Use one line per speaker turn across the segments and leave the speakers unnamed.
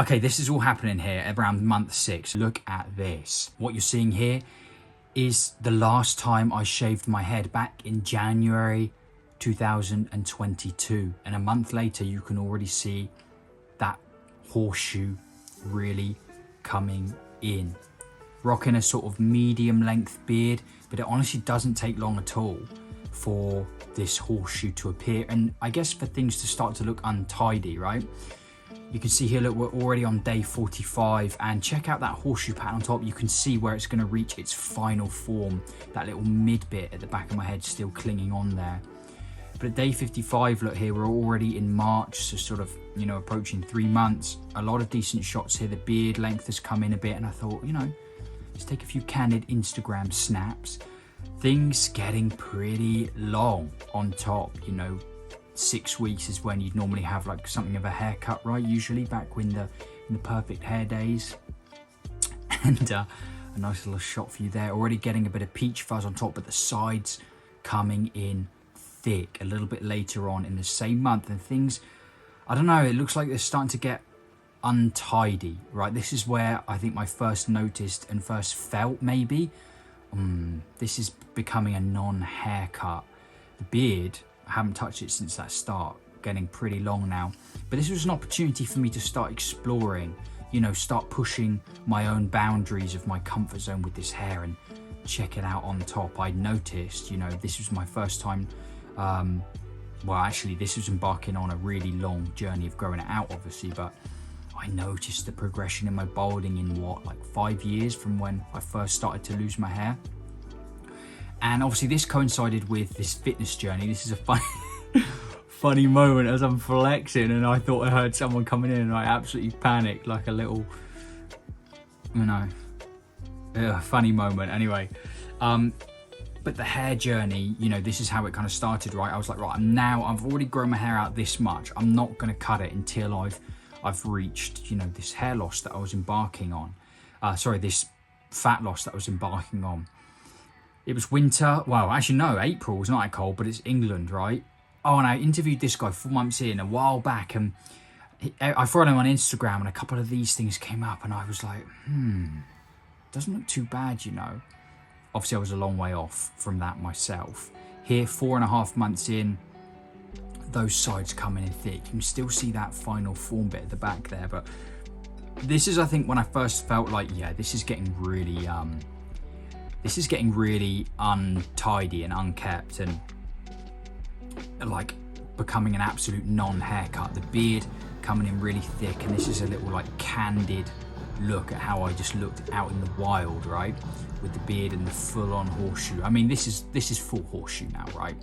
Okay, this is all happening here around month 6. Look at this. What you're seeing here is the last time I shaved my head back in January 2022. And a month later, you can already see that horseshoe really coming in. Rocking a sort of medium length beard, but it honestly doesn't take long at all for this horseshoe to appear. And I guess for things to start to look untidy, right? You can see here, look, we're already on day 45, and check out that horseshoe pattern on top. You can see where it's going to reach its final form. That little mid bit at the back of my head still clinging on there. But at day 55, look here, we're already in March, so sort of, you know, approaching 3 months. A lot of decent shots here. The beard length has come in a bit, and I thought, you know, let's take a few candid Instagram snaps. Things getting pretty long on top, you know. 6 weeks is when you'd normally have like something of a haircut, right? Usually back when in the perfect hair days. And a nice little shot for you there. Already getting a bit of peach fuzz on top, but the sides coming in thick a little bit later on in the same month. And things, I don't know, it looks like they're starting to get untidy, right? This is where I think my first noticed and first felt maybe, this is becoming a non-haircut. The beard, I haven't touched it since that start, getting pretty long now. But this was an opportunity for me to start exploring, you know, start pushing my own boundaries of my comfort zone with this hair and check it out on top. I noticed, you know, this was my first time, well, actually, this was embarking on a really long journey of growing it out, obviously, but I noticed the progression in my balding in what, like 5 years from when I first started to lose my hair. And obviously this coincided with this fitness journey. This is a funny moment as I'm flexing, and I thought I heard someone coming in, and I absolutely panicked like a little, you know, funny moment. Anyway, but the hair journey, you know, this is how it kind of started, right? I was like, right, I've already grown my hair out this much. I'm not going to cut it until I've reached, you know, this hair loss that I was embarking on. This fat loss that I was embarking on. It was winter. Well, actually, no, April was not that cold, but it's England, right? Oh, and I interviewed this guy 4 months in, a while back, and I followed him on Instagram, and a couple of these things came up, and I was like, doesn't look too bad, you know. Obviously, I was a long way off from that myself. Here, 4.5 months in, those sides coming in thick. You can still see that final form bit at the back there, but this is, I think, when I first felt like, yeah, this is getting really untidy and unkept, and like becoming an absolute non-haircut. The beard coming in really thick, and this is a little like candid look at how I just looked out in the wild, right? With the beard and the full-on horseshoe. I mean, this is full horseshoe now, right?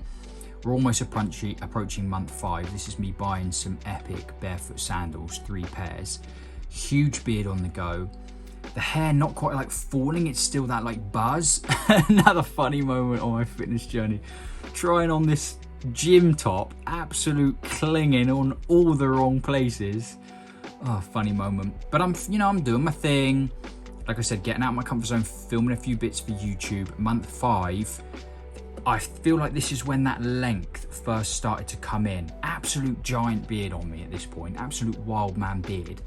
We're almost approaching month 5. This is me buying some epic barefoot sandals, 3 pairs. Huge beard on the go. The hair not quite like falling, it's still that like buzz. Another funny moment on my fitness journey. Trying on this gym top, absolute clinging on all the wrong places. Oh, funny moment. But I'm doing my thing. Like I said, getting out of my comfort zone, filming a few bits for YouTube. Month 5, I feel like this is when that length first started to come in. Absolute giant beard on me at this point, absolute wild man beard.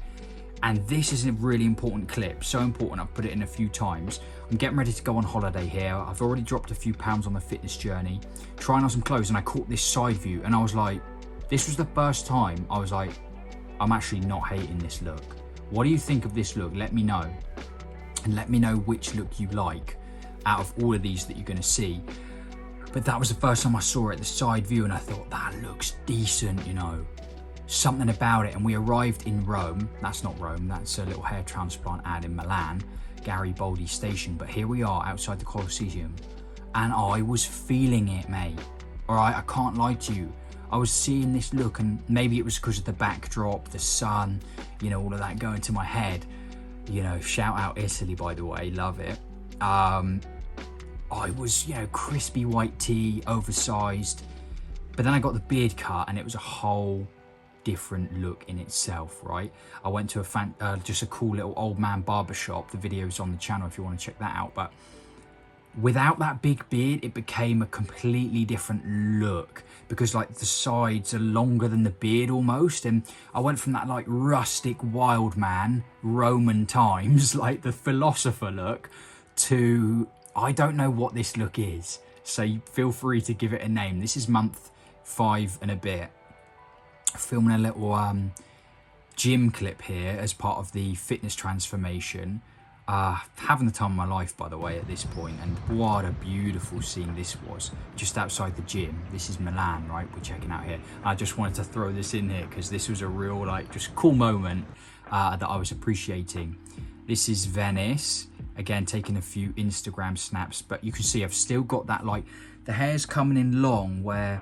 And this is a really important clip, so important I've put it in a few times. I'm getting ready to go on holiday here. I've already dropped a few pounds on the fitness journey, trying on some clothes, and I caught this side view, and I was like, this was the first time I was like, I'm actually not hating this look. What do you think of this look? Let me know. And let me know which look you like out of all of these that you're gonna see. But that was the first time I saw it, the side view, and I thought, that looks decent, you know. Something about it. And we arrived in Rome. That's not Rome, that's a little hair transplant ad in Milan, Garibaldi station. But here we are outside the Colosseum, and I was feeling it, mate. All right, I can't lie to you. I was seeing this look, and maybe it was because of the backdrop, the sun, you know, all of that going to my head. You know, shout out Italy, by the way, love it. I was, you know, crispy white tee, oversized. But then I got the beard cut, and it was a whole different look in itself, right? I went to just a cool little old man barber shop. The video's on the channel if you want to check that out. But without that big beard, it became a completely different look, because like the sides are longer than the beard almost, and I went from that like rustic wild man Roman times, like the philosopher look, to I don't know what this look is, so feel free to give it a name. This is month 5 and a bit, filming a little gym clip here as part of the fitness transformation. Having the time of my life, by the way, at this point, and what a beautiful scene this was, just outside the gym. This is Milan, right, we're checking out here. I just wanted to throw this in here because this was a real, like, just cool moment that I was appreciating. This is Venice, again, taking a few Instagram snaps, but you can see I've still got that, like, the hair's coming in long, where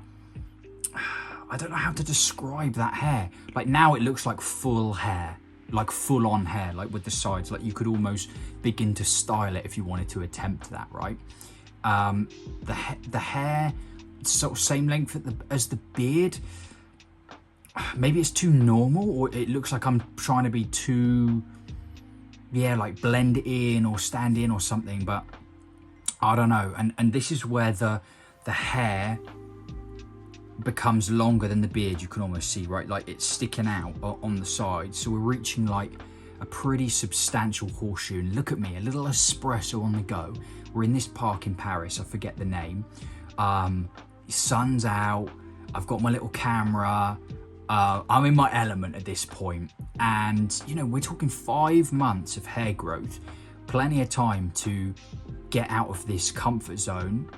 I don't know how to describe that hair. Like, now it looks like full hair, like full on hair, like with the sides, like you could almost begin to style it if you wanted to attempt that, right? The hair, sort of same length as the beard. Maybe it's too normal, or it looks like I'm trying to be too, yeah, like blend in or stand in or something, but I don't know. And this is where the hair becomes longer than the beard. You can almost see, right, like it's sticking out on the side, so we're reaching like a pretty substantial horseshoe. And look at me, a little espresso on the go. We're in this park in Paris, I forget the name. Sun's out, I've got my little camera, I'm in my element at this point, and you know, we're talking 5 months of hair growth, plenty of time to get out of this comfort zone.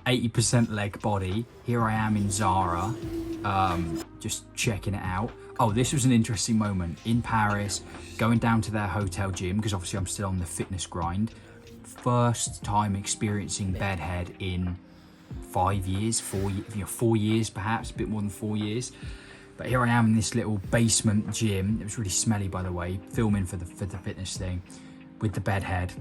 80% leg body. Here I am in Zara, just checking it out. Oh, this was an interesting moment in Paris, going down to their hotel gym, because obviously I'm still on the fitness grind. First time experiencing bedhead in 5 years, 4 years perhaps, a bit more than 4 years. But here I am in this little basement gym. It was really smelly, by the way, filming for the fitness thing with the bedhead.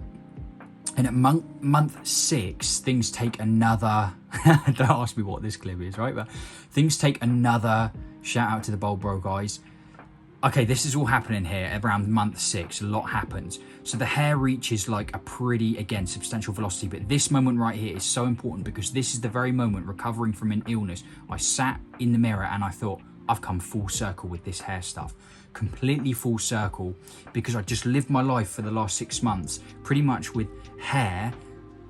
And at month 6, things take another, don't ask me what this clip is, right? But things take another, shout out to the Bold Bro guys. Okay, this is all happening here around month 6, a lot happens. So the hair reaches like a pretty, again, substantial velocity, but this moment right here is so important because this is the very moment, recovering from an illness, I sat in the mirror and I thought, I've come full circle with this hair stuff. Completely full circle, because I just lived my life for the last 6 months pretty much with hair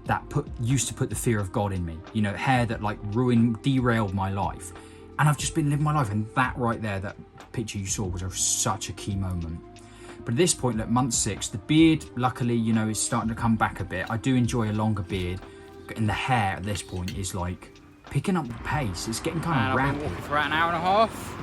that used to put the fear of God in me, you know, hair that like derailed my life, and I've just been living my life. And that right there, that picture you saw, was such a key moment. But at this point, at month 6, the beard, luckily, you know, is starting to come back a bit. I do enjoy a longer beard, and the hair at this point is like picking up the pace. It's getting kind of rapid. I've been walking
for about an hour and a half.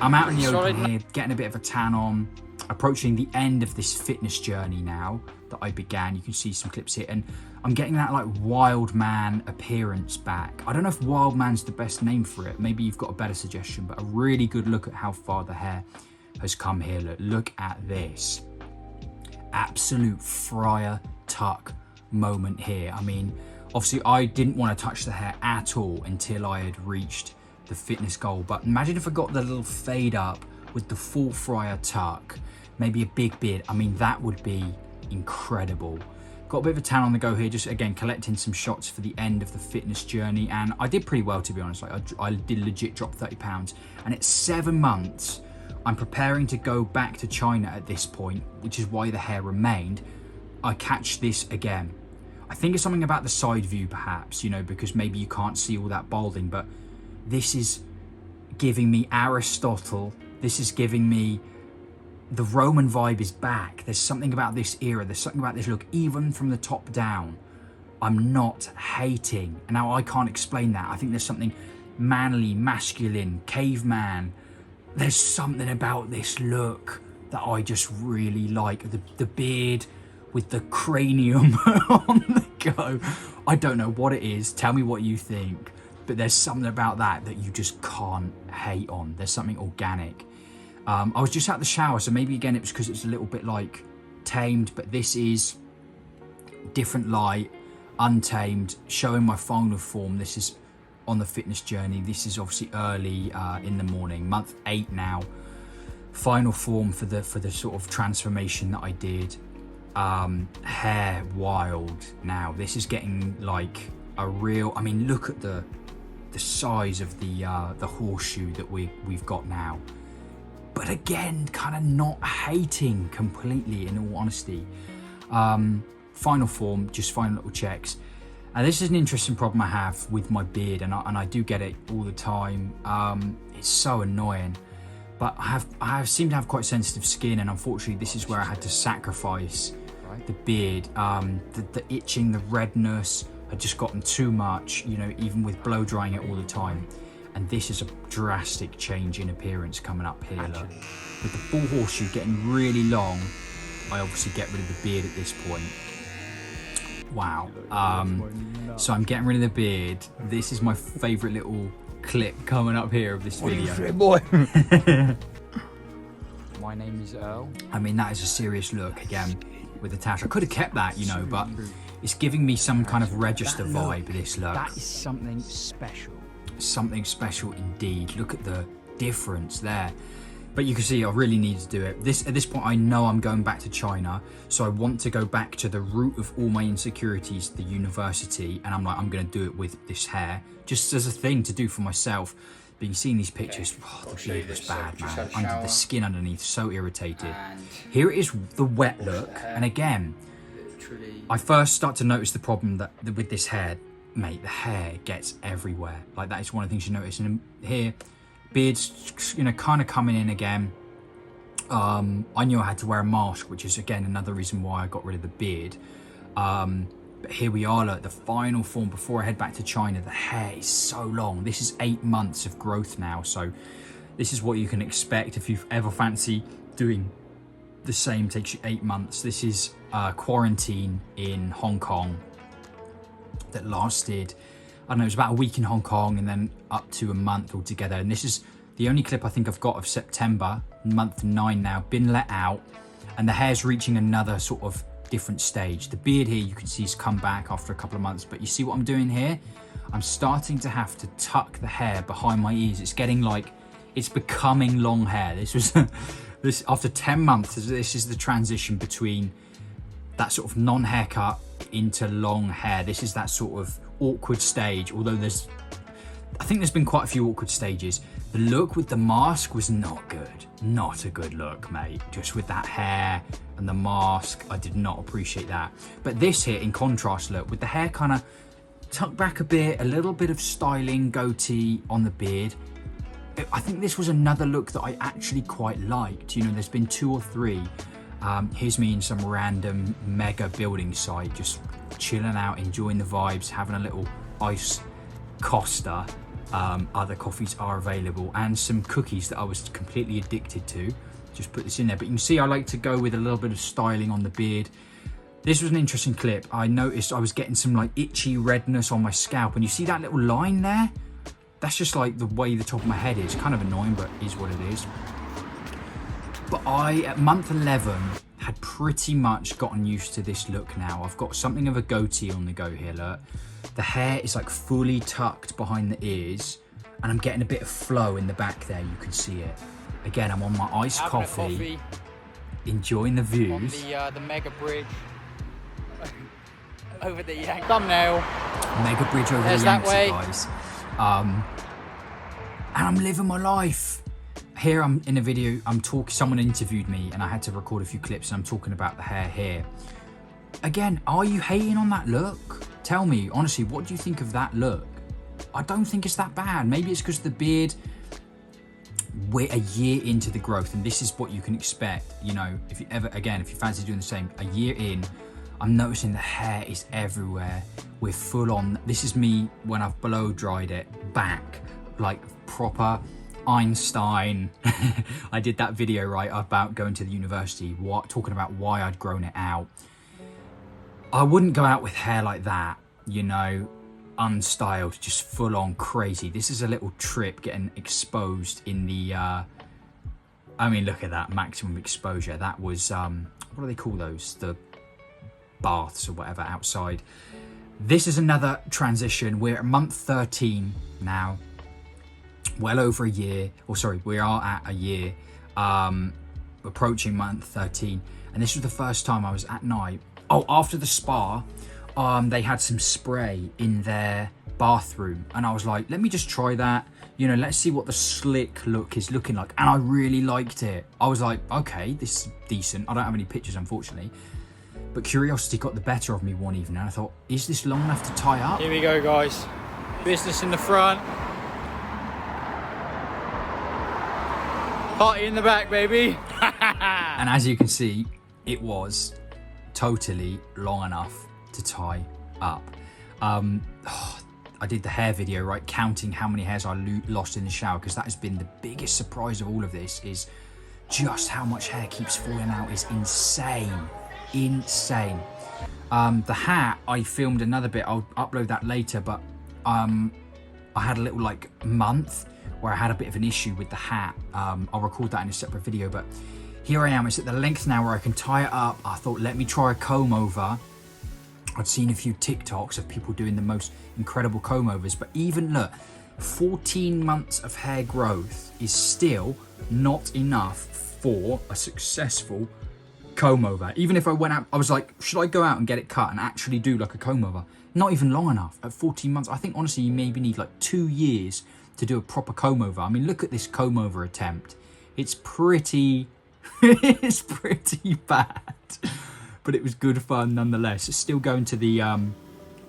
I'm out in the open here, getting a bit of a tan on, approaching the end of this fitness journey now that I began. You can see some clips here, and I'm getting that like wild man appearance back. I don't know if wild man's the best name for it. Maybe you've got a better suggestion, but a really good look at how far the hair has come here. Look at this. Absolute Friar Tuck moment here. I mean, obviously I didn't want to touch the hair at all until I had reached the fitness goal, but imagine if I got the little fade up with the full Friar Tuck, maybe a big beard. I mean, that would be incredible. Got a bit of a tan on the go here, just again collecting some shots for the end of the fitness journey, and I did pretty well, to be honest. Like I did legit drop 30 pounds, and it's 7 months. I'm preparing to go back to China at this point, which is why the hair remained. I catch this again. I think it's something about the side view perhaps, you know, because maybe you can't see all that balding, but this is giving me Aristotle. This is giving me the Roman vibe is back. There's something about this era. There's something about this look, even from the top down. I'm not hating. And now I can't explain that. I think there's something manly, masculine, caveman. There's something about this look that I just really like. The beard with the cranium on the go. I don't know what it is. Tell me what you think. But there's something about that you just can't hate on. There's something organic. I was just at the shower, so maybe again it was because it's a little bit like tamed, but this is different light, untamed, showing my final form. This is on the fitness journey. This is obviously early in the morning, month 8 now. Final form for the sort of transformation that I did. hair wild now. This is getting like a real, I mean, look at the size of the horseshoe that we've got now. But again, kind of not hating completely, in all honesty. Final form, just final little checks. And this is an interesting problem I have with my beard, and I do get it all the time. It's so annoying. But I seem to have quite sensitive skin, and unfortunately this is where I had to sacrifice the beard. The itching, the redness had just gotten too much, you know, even with blow drying it all the time. And this is a drastic change in appearance coming up here. Look. With the full horseshoe getting really long, I obviously get rid of the beard at this point. Wow. So I'm getting rid of the beard. This is my favourite little clip coming up here of this video.
Boy.
My name is Earl.
I mean, that is a serious look again with the tash. I could have kept that, you know, but it's giving me some kind of register vibe, this look.
That is something special.
Something special indeed. Look at the difference there. But you can see I really need to do it. At this point, I know I'm going back to China, so I want to go back to the root of all my insecurities, the university, and I'm like, I'm going to do it with this hair, just as a thing to do for myself. But you see in these pictures, the beard was bad, man. Under the skin underneath, so irritated. Here it is, the wet look, and again, I first start to notice the problem that with this hair, mate, the hair gets everywhere. Like, that is one of the things you notice. And here, beard's, you know, kind of coming in again. I knew I had to wear a mask, which is again another reason why I got rid of the beard. But here we are, look, the final form before I head back to China. The hair is so long. This is 8 months of growth now, so this is what you can expect if you ever fancy doing the same. Takes you 8 months. This is quarantine in Hong Kong that lasted, I don't know, it was about a week in Hong Kong and then up to a month altogether. And this is the only clip I think I've got of September, month 9 now, been let out. And the hair's reaching another sort of different stage. The beard here, you can see, has come back after a couple of months. But you see what I'm doing here? I'm starting to have to tuck the hair behind my ears. It's getting like, it's becoming long hair. This was, this after 10 months, this is the transition between that sort of non-haircut into long hair. This is that sort of awkward stage, although I think there's been quite a few awkward stages. The look with the mask was not good. Not a good look, mate. Just with that hair and the mask, I did not appreciate that. But this here, in contrast, look, with the hair kind of tucked back a bit, a little bit of styling, goatee on the beard. I think this was another look that I actually quite liked. You know, there's been 2 or 3. Here's me in some random mega building site, just chilling out, enjoying the vibes, having a little ice Costa. Other coffees are available, and some cookies that I was completely addicted to. Just put this in there. But you can see I like to go with a little bit of styling on the beard. This was an interesting clip. I noticed I was getting some like itchy redness on my scalp, and you see that little line there? That's just like the way the top of my head is. Kind of annoying, but is what it is. But I, at month 11, had pretty much gotten used to this look now. I've got something of a goatee on the go here, look. The hair is like fully tucked behind the ears, and I'm getting a bit of flow in the back there, you can see it. Again, I'm on my iced coffee, enjoying the views.
On the Mega Bridge over the Yank thumbnail.
Mega Bridge over the Yanks, guys. And I'm living my life. Here I'm in a video, someone interviewed me and I had to record a few clips, and I'm talking about the hair here. Again, are you hating on that look? Tell me, honestly, what do you think of that look? I don't think it's that bad. Maybe it's because the beard, we're a year into the growth, and this is what you can expect. You know, if you fancy doing the same, a year in, I'm noticing the hair is everywhere. We're full on. This is me when I've blow dried it back, like proper Einstein. I did that video, right, about going to the university, talking about why I'd grown it out. I wouldn't go out with hair like that, you know, unstyled, just full on crazy. This is a little trip getting exposed in the, I mean, look at that, maximum exposure. That was, what do they call those? The baths or whatever outside. This is another transition. We're at month 13 now. Well over a year, or sorry, we are at a year. approaching month 13, and this was the first time I was at night. Oh, after the spa, they had some spray in their bathroom, and I was like, let me just try that. You know, let's see what the slick look is looking like. And I really liked it. I was like, okay, this is decent. I don't have any pictures, unfortunately. But curiosity got the better of me one evening. And I thought, is this long enough to tie up?
Here we go, guys. Business in the front. Party in the back, baby.
And as you can see, it was totally long enough to tie up. I did the hair video, right, counting how many hairs I lost in the shower, because that has been the biggest surprise of all of this, is just how much hair keeps falling out is insane. Insane. The hat, I filmed another bit, I'll upload that later, but I had a little like month where I had a bit of an issue with the hat. I'll record that in a separate video, but here I am. It's at the length now where I can tie it up. I thought, let me try a comb over. I'd seen a few TikToks of people doing the most incredible comb overs, but even look, 14 months of hair growth is still not enough for a successful comb over. Even if I went out, I was like, should I go out and get it cut and actually do like a comb over? Not even long enough. At 14 months, I think honestly you maybe need like 2 years to do a proper comb over. I mean, look at this comb over attempt. It's pretty it's pretty bad, but it was good fun nonetheless. It's still going to the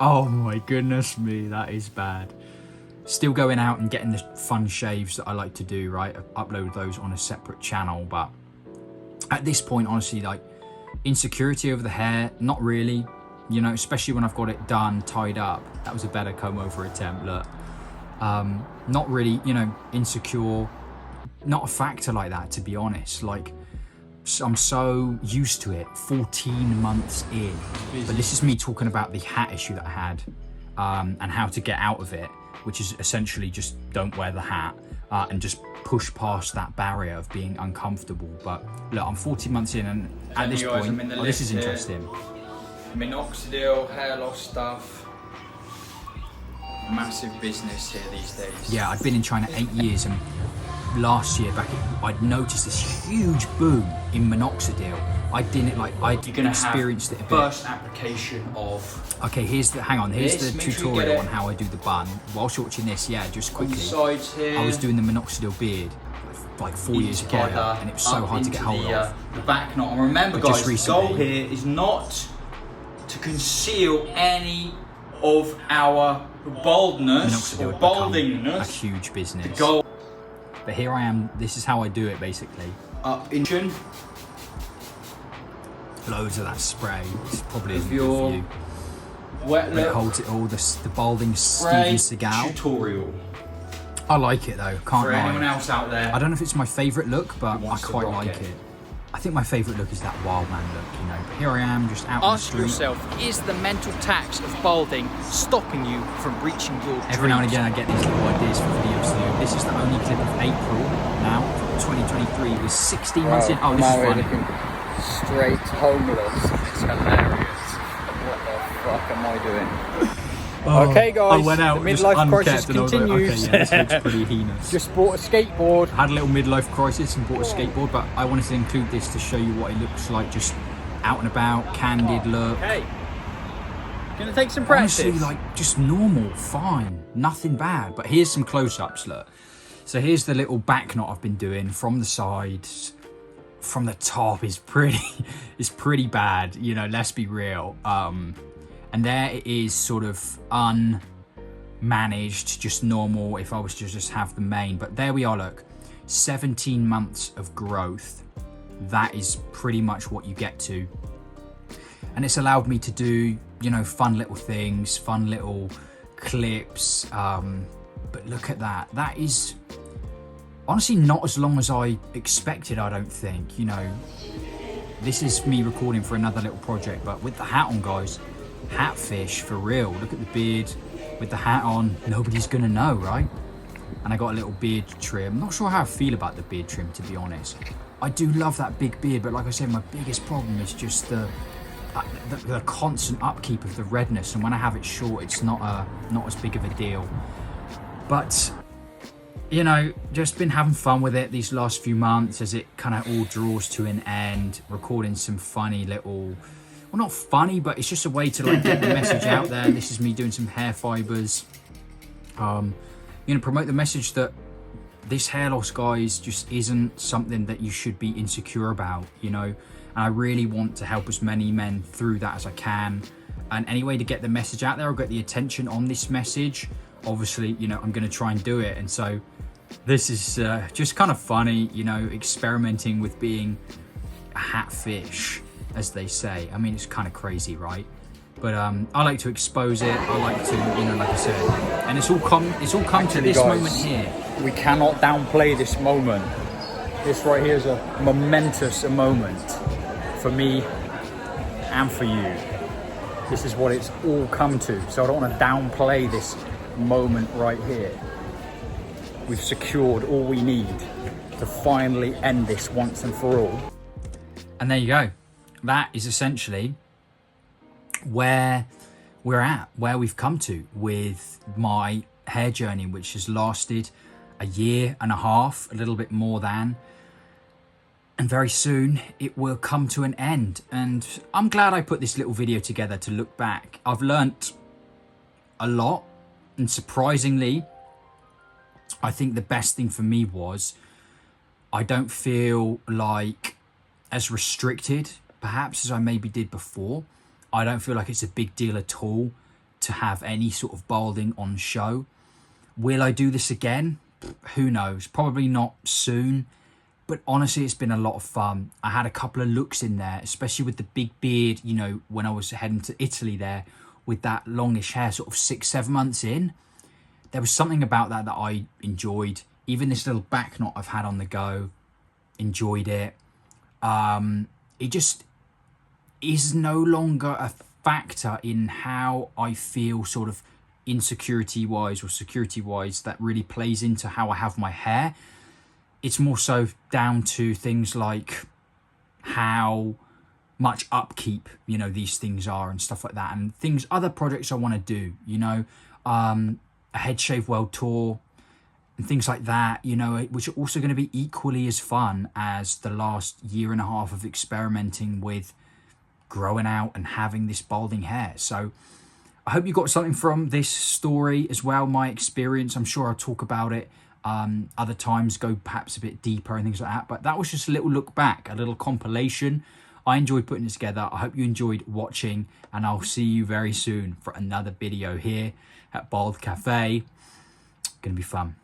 oh my goodness me, that is bad. Still going out and getting the fun shaves that I like to do, right? I upload those on a separate channel, but at this point, honestly, like, insecurity over the hair, not really, you know, especially when I've got it done, tied up. That was a better comb over attempt, look. Not really, you know, insecure, not a factor like that, to be honest. Like, I'm so used to it 14 months in. But this is me talking about the hat issue that I had, and how to get out of it, which is essentially just don't wear the hat, and just push past that barrier of being uncomfortable. But look, I'm 14 months in, and at this point, this is interesting.
Minoxidil, hair loss stuff. Massive business here these days.
Yeah, I'd been in China 8 years, and last year I'd noticed this huge boom in minoxidil. I didn't like, I'd experienced it a bit.
First application of.
Okay, here's the tutorial on how I do the bun. Whilst you're watching this, yeah, just quickly.
Sides here.
I was doing the minoxidil beard like 4 years ago, and it was so hard to get hold of.
The back knot. And remember,
But
guys, the goal here is not to conceal any of our baldness or baldingness.
A huge business.
The goal.
But here I am. This is how I do it, basically.
Up in chin.
Loads of that spray. It's probably isn't good
your
for you.
Wet
It
lip.
holds it all. The balding
Spray
Steven Seagal.
tutorial.
I like it though. Can't
For
lie.
anyone else out there.
I don't know if it's my favourite look, but I
wants to
quite
rock
like
it.
it. I think my favourite look is that wild man look, you know. But here I am, just out on the
Ask
street.
yourself, is the mental tax of balding stopping you from reaching your dreams?
Every now and again I get these little ideas for videos to do. This is the only clip of April now, 2023. It was 16 months in. Oh, this is funny.
Straight homeless. It's hilarious. What the fuck am I doing? Okay, guys.
I went out,
the
just
midlife crisis
unkept, and I was like,
continues.
okay, yeah, this looks pretty heinous.
Just bought a skateboard.
Had a little midlife crisis and bought a skateboard, but I wanted to include this to show you what it looks like, just out and about, candid look.
Hey, gonna take some practice.
Honestly, like, just normal, fine, nothing bad. But here's some close-ups, look. So here's the little back knot I've been doing from the sides. From the top is pretty bad, you know, let's be real. And there it is, sort of unmanaged, just normal if I was to just have the mane. But there we are, look, 17 months of growth. That is pretty much what you get to. And it's allowed me to do, you know, fun little things, fun little clips. But look at that. That is honestly not as long as I expected, I don't think. You know, this is me recording for another little project, but with the hat on, guys, hatfish for real. Look at the beard with the hat on. Nobody's gonna know, right? And I got a little beard trim. Not sure how I feel about the beard trim, to be honest. I do love that big beard, but like I said, my biggest problem is just the constant upkeep of the redness. And when I have it short, it's not as big of a deal. But you know, just been having fun with it these last few months as it kind of all draws to an end, recording some funny little, well, not funny, but it's just a way to like get the message out there. This is me doing some hair fibers, you know, promote the message that this hair loss, guys, just isn't something that you should be insecure about, you know. And I really want to help as many men through that as I can. And any way to get the message out there or get the attention on this message, obviously, you know, I'm going to try and do it. And so this is just kind of funny, you know, experimenting with being a hatfish, as they say. I mean, it's kind of crazy, right? But I like to expose it. I like to, you know, like I said, and it's all come to this
guys,
moment here.
We cannot downplay this moment. This right here is a momentous moment for me and for you. This is what it's all come to. So I don't want to downplay this moment right here. We've secured all we need to finally end this once and for all.
And there you go. That is essentially where we're at, where we've come to with my hair journey, which has lasted a year and a half, a little bit more than, and very soon it will come to an end. And I'm glad I put this little video together to look back. I've learnt a lot, and surprisingly, I think the best thing for me was I don't feel like as restricted perhaps as I maybe did before. I don't feel like it's a big deal at all to have any sort of balding on show. Will I do this again? Who knows? Probably not soon. But honestly, it's been a lot of fun. I had a couple of looks in there, especially with the big beard, you know, when I was heading to Italy there with that longish hair, sort of 6-7 months in. There was something about that that I enjoyed. Even this little back knot I've had on the go, enjoyed it. It just is no longer a factor in how I feel sort of insecurity-wise or security-wise that really plays into how I have my hair. It's more so down to things like how much upkeep, you know, these things are and stuff like that, and things, other projects I want to do, you know, a head shave world tour and things like that, you know, which are also going to be equally as fun as the last year and a half of experimenting with growing out and having this balding hair. So I hope you got something from this story as well, my experience. I'm sure I'll talk about it other times, go perhaps a bit deeper and things like that. But that was just a little look back, a little compilation. I enjoyed putting it together. I hope you enjoyed watching, and I'll see you very soon for another video here at Baldcafe. Gonna be fun.